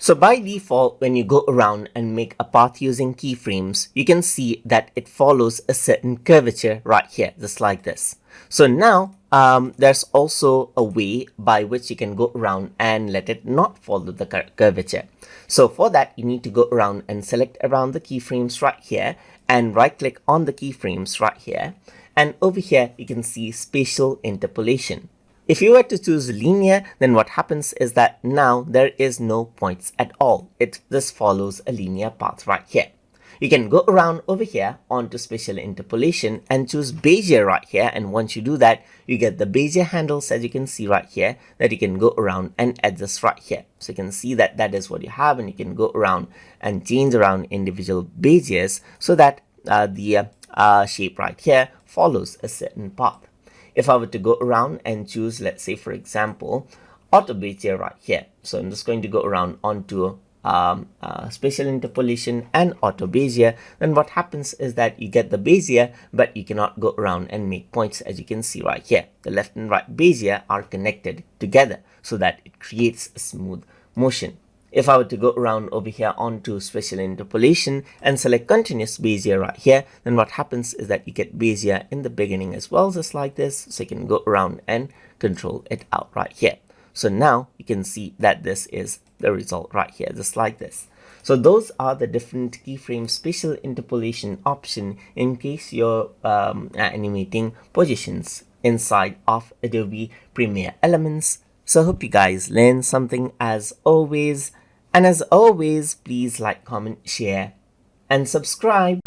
So by default, when you go around and make a path using keyframes, you can see that it follows a certain curvature right here, just like this. So now there's also a way by which you can go around and let it not follow the curvature. So for that, you need to go around and select around the keyframes right here and right click on the keyframes right here. And over here, you can see spatial interpolation. If you were to choose linear, then what happens is that now there is no points at all. It just follows a linear path right here. You can go around over here onto spatial interpolation and choose Bezier right here. And once you do that, you get the Bezier handles, as you can see right here, that you can go around and adjust right here. So you can see that that is what you have, and you can go around and change around individual Beziers so that the shape right here follows a certain path. If I were to go around and choose, let's say, for example, auto Bezier right here. So I'm just going to go around onto spatial interpolation and auto Bezier. Then what happens is that you get the Bezier, but you cannot go around and make points, as you can see right here. The left and right Bezier are connected together so that it creates a smooth motion. If I were to go around over here onto spatial interpolation and select continuous Bezier right here, then what happens is that you get Bezier in the beginning as well, just like this. So you can go around and control it out right here. So now you can see that this is the result right here, just like this. So those are the different keyframe spatial interpolation option in case you're animating positions inside of Adobe Premiere Elements. So I hope you guys learned something as always. And as always, please like, comment, share, and subscribe.